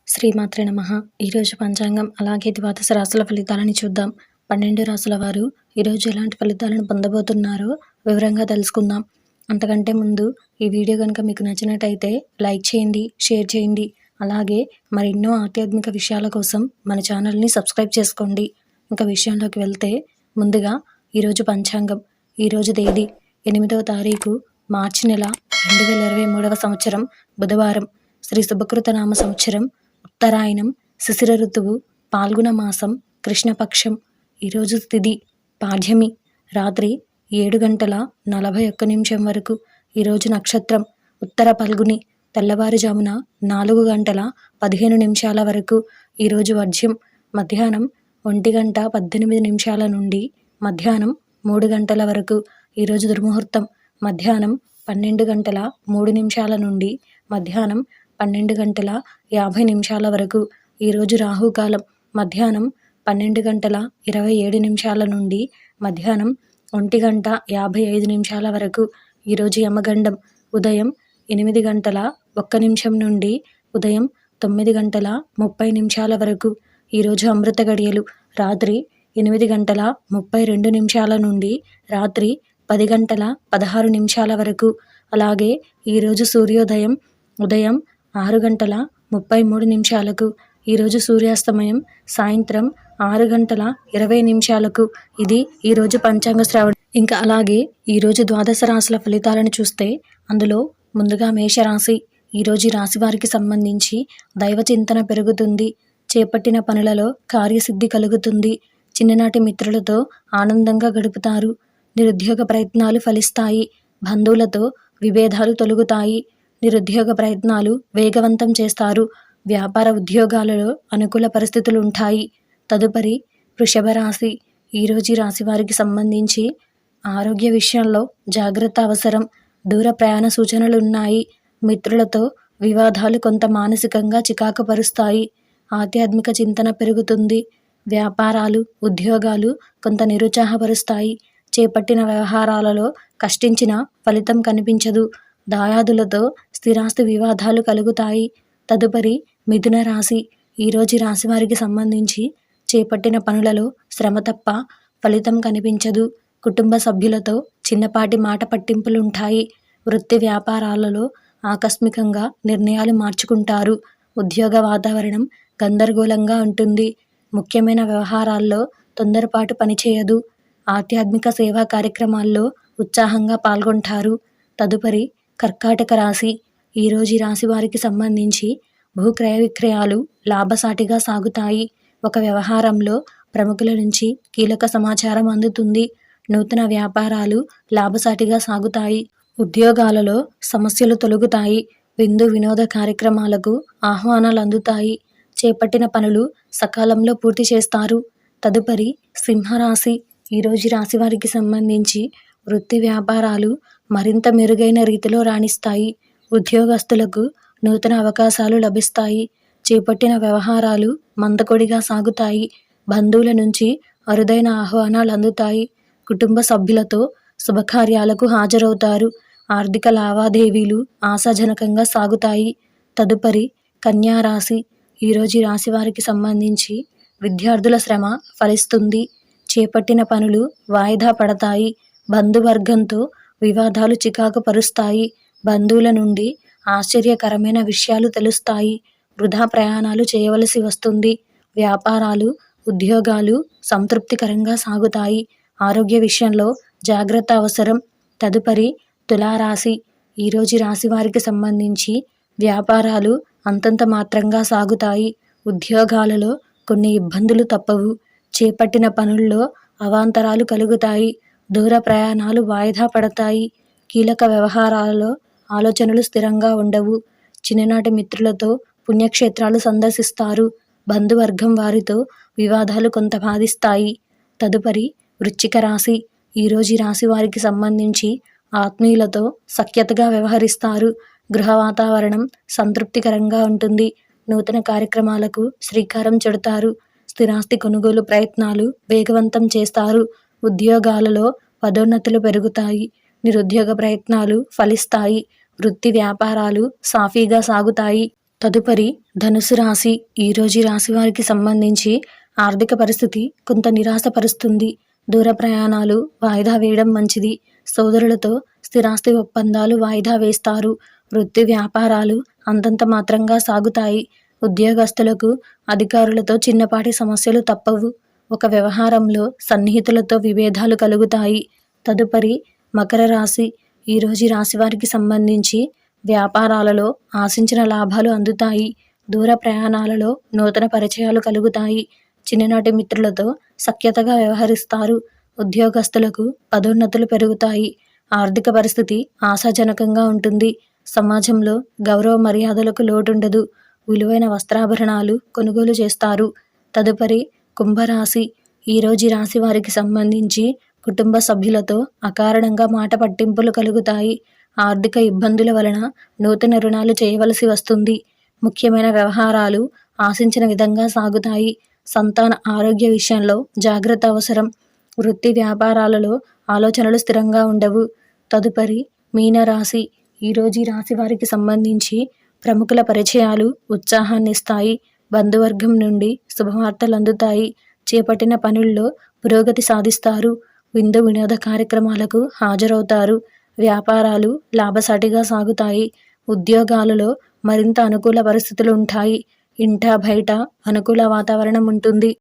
శ్రీమాత్రే నమః. ఈరోజు పంచాంగం అలాగే ద్వాదశ రాశుల ఫలితాలని చూద్దాం. 12 రాశుల వారు ఈరోజు ఎలాంటి ఫలితాలను పొందబోతున్నారో వివరంగా తెలుసుకుందాం. అంతకంటే ముందు ఈ వీడియో కనుక మీకు నచ్చినట్టయితే లైక్ చేయండి, షేర్ చేయండి. అలాగే మరెన్నో ఆధ్యాత్మిక విషయాల కోసం మన ఛానల్ని సబ్స్క్రైబ్ చేసుకోండి. ఇంకా విషయంలోకి వెళ్తే ముందుగా ఈరోజు పంచాంగం. ఈరోజు తేదీ 8వ తారీఖు మార్చి నెల 2023వ సంవత్సరం బుధవారం. శ్రీ శుభకృత నామ సంవత్సరం ఉత్తరాయణం, శిశిర ఋతువు, పాల్గొన మాసం, కృష్ణపక్షం. ఈరోజు తిథి పాడ్యమి, రాత్రి 7:41 వరకు. ఈరోజు నక్షత్రం ఉత్తర పల్గుని, తెల్లవారుజామున 4:15 వరకు. ఈరోజు వర్జ్యం మధ్యాహ్నం 1:18 నుండి మధ్యాహ్నం 3 వరకు. ఈరోజు దుర్ముహూర్తం మధ్యాహ్నం 12:03 నుండి మధ్యాహ్నం 12:50 వరకు. ఈరోజు రాహుకాలం మధ్యాహ్నం 12:27 నుండి మధ్యాహ్నం 1:55 వరకు. ఈరోజు యమగండం ఉదయం 8:01 నుండి ఉదయం 9:30 వరకు. ఈరోజు అమృత గడియలు రాత్రి 8:32 నుండి రాత్రి 10:16 వరకు. అలాగే ఈరోజు సూర్యోదయం ఉదయం 6:33. ఈరోజు సూర్యాస్తమయం సాయంత్రం 6:20. ఇది ఈరోజు పంచాంగ శ్రవణం. ఇంకా అలాగే ఈరోజు ద్వాదశ రాశుల ఫలితాలను చూస్తే అందులో ముందుగా మేషరాశి. ఈరోజు ఈ రాశి వారికి సంబంధించి దైవ చింతన పెరుగుతుంది. చేపట్టిన పనులలో కార్యసిద్ధి కలుగుతుంది. చిన్ననాటి మిత్రులతో ఆనందంగా గడుపుతారు. నిరుద్యోగ ప్రయత్నాలు ఫలిస్తాయి. బంధువులతో విభేదాలు తొలగుతాయి. నిరుద్యోగ ప్రయత్నాలు వేగవంతం చేస్తారు. వ్యాపార ఉద్యోగాలలో అనుకూల పరిస్థితులు ఉంటాయి. తదుపరి వృషభ రాశి. ఈరోజు రాశి వారికి సంబంధించి ఆరోగ్య విషయంలో జాగ్రత్త అవసరం. దూర ప్రయాణ సూచనలు ఉన్నాయి. మిత్రులతో వివాదాలు కొంత మానసికంగా చికాకు పరుస్తాయి. ఆధ్యాత్మిక చింతన పెరుగుతుంది. వ్యాపారాలు ఉద్యోగాలు కొంత నిరుత్సాహపరుస్తాయి. చేపట్టిన వ్యవహారాలలో కష్టించిన ఫలితం కనిపించదు. దాయాదులతో స్థిరాస్తి వివాదాలు కలుగుతాయి. తదుపరి మిథున రాశి. ఈరోజు రాశి వారికి సంబంధించి చేపట్టిన పనులలో శ్రమ తప్ప ఫలితం కనిపించదు. కుటుంబ సభ్యులతో చిన్నపాటి మాట పట్టింపులుంటాయి. వృత్తి వ్యాపారాలలో ఆకస్మికంగా నిర్ణయాలు మార్చుకుంటారు. ఉద్యోగ వాతావరణం గందరగోళంగా ఉంటుంది. ముఖ్యమైన వ్యవహారాల్లో తొందరపాటు పనిచేయదు. ఆధ్యాత్మిక సేవా కార్యక్రమాల్లో ఉత్సాహంగా పాల్గొంటారు. తదుపరి కర్కాటక రాశి. ఈరోజు రాశి వారికి సంబంధించి భూక్రయ విక్రయాలు లాభసాటిగా సాగుతాయి. ఒక వ్యవహారంలో ప్రముఖుల నుంచి కీలక సమాచారం అందుతుంది. నూతన వ్యాపారాలు లాభసాటిగా సాగుతాయి. ఉద్యోగాలలో సమస్యలు తొలగుతాయి. విందు వినోద కార్యక్రమాలకు ఆహ్వానాలు అందుతాయి. చేపట్టిన పనులు సకాలంలో పూర్తి చేస్తారు. తదుపరి సింహరాశి. ఈరోజు రాశి వారికి సంబంధించి వృత్తి వ్యాపారాలు మరింత మెరుగైన రీతిలో రాణిస్తాయి. ఉద్యోగస్తులకు నూతన అవకాశాలు లభిస్తాయి. చేపట్టిన వ్యవహారాలు మందకొడిగా సాగుతాయి. బంధువుల నుంచి అరుదైన ఆహ్వానాలు అందుతాయి. కుటుంబ సభ్యులతో శుభకార్యాలకు హాజరవుతారు. ఆర్థిక లావాదేవీలు ఆశాజనకంగా సాగుతాయి. తదుపరి కన్యా రాశి. ఈరోజు రాశి వారికి సంబంధించి విద్యార్థుల శ్రమ ఫలిస్తుంది. చేపట్టిన పనులు వాయిదా పడతాయి. బంధువర్గంతో వివాదాలు చికాకు పరుస్తాయి. బంధువుల నుండి ఆశ్చర్యకరమైన విషయాలు తెలుస్తాయి. వృధా ప్రయాణాలు చేయవలసి వస్తుంది. వ్యాపారాలు ఉద్యోగాలు సంతృప్తికరంగా సాగుతాయి. ఆరోగ్య విషయంలో జాగ్రత్త అవసరం. తదుపరి తులారాశి. ఈరోజు రాశి వారికి సంబంధించి వ్యాపారాలు అంతంత మాత్రంగా సాగుతాయి. ఉద్యోగాలలో కొన్ని ఇబ్బందులు తప్పవు. చేపట్టిన పనుల్లో అవాంతరాలు కలుగుతాయి. దూర ప్రయాణాలు వాయిదా పడతాయి. కీలక వ్యవహారాలలో ఆలోచనలు స్థిరంగా ఉండవు. చిన్ననాటి మిత్రులతో పుణ్యక్షేత్రాలు సందర్శిస్తారు. బంధువర్గం వారితో వివాదాలు కొంత బాధిస్తాయి. తదుపరి వృశ్చిక రాశి. ఈరోజు రాశి వారికి సంబంధించి ఆత్మీయులతో సఖ్యతగా వ్యవహరిస్తారు. గృహ వాతావరణం సంతృప్తికరంగా ఉంటుంది. నూతన కార్యక్రమాలకు శ్రీకారం చుడతారు. స్థిరాస్తి కొనుగోలు ప్రయత్నాలు వేగవంతం చేస్తారు. ఉద్యోగాలలో పదోన్నతులు పెరుగుతాయి. నిరుద్యోగ ప్రయత్నాలు ఫలిస్తాయి. వృత్తి వ్యాపారాలు సాఫీగా సాగుతాయి. తదుపరి ధనుసు రాశి. ఈరోజు ఈ రాశి వారికి సంబంధించి ఆర్థిక పరిస్థితి కొంత నిరాశపరుస్తుంది. దూర ప్రయాణాలు వాయిదా వేయడం మంచిది. సోదరులతో స్థిరాస్తి ఒప్పందాలు వాయిదా వేస్తారు. వృత్తి వ్యాపారాలు అంతంత మాత్రంగా సాగుతాయి. ఉద్యోగస్తులకు అధికారులతో చిన్నపాటి సమస్యలు తప్పవు. ఒక వ్యవహారంలో సన్నిహితులతో విభేదాలు కలుగుతాయి. తదుపరి మకర రాశి. ఈరోజు ఈ రాశి వారికి సంబంధించి వ్యాపారాలలో ఆశించిన లాభాలు అందుతాయి. దూర ప్రయాణాలలో నూతన పరిచయాలు కలుగుతాయి. చిన్ననాటి మిత్రులతో సఖ్యతగా వ్యవహరిస్తారు. ఉద్యోగస్తులకు పదోన్నతులు పెరుగుతాయి. ఆర్థిక పరిస్థితి ఆశాజనకంగా ఉంటుంది. సమాజంలో గౌరవ మర్యాదలకు లోటుండదు. విలువైన వస్త్రాభరణాలు కొనుగోలు చేస్తారు. తదుపరి కుంభరాశి. ఈరోజు ఈ రాశి వారికి సంబంధించి కుటుంబ సభ్యులతో అకారణంగా మాట పట్టింపులు కలుగుతాయి. ఆర్థిక ఇబ్బందుల వలన నూతన రుణాలు చేయవలసి వస్తుంది. ముఖ్యమైన వ్యవహారాలు ఆశించిన విధంగా సాగుతాయి. సంతాన ఆరోగ్య విషయంలో జాగ్రత్త అవసరం. వృత్తి వ్యాపారాలలో ఆలోచనలు స్థిరంగా ఉండవు. తదుపరి మీనరాశి. ఈరోజు ఈ రాశి వారికి సంబంధించి ప్రముఖుల పరిచయాలు ఉత్సాహాన్నిస్తాయి. బంధువర్గం నుండి శుభవార్తలు అందుతాయి. చేపట్టిన పనుల్లో పురోగతి సాధిస్తారు. విందు వినోద కార్యక్రమాలకు హాజరవుతారు. వ్యాపారాలు లాభసాటిగా సాగుతాయి. ఉద్యోగాలలో మరింత అనుకూల పరిస్థితులు ఉంటాయి. ఇంటా బయట అనుకూల వాతావరణం ఉంటుంది.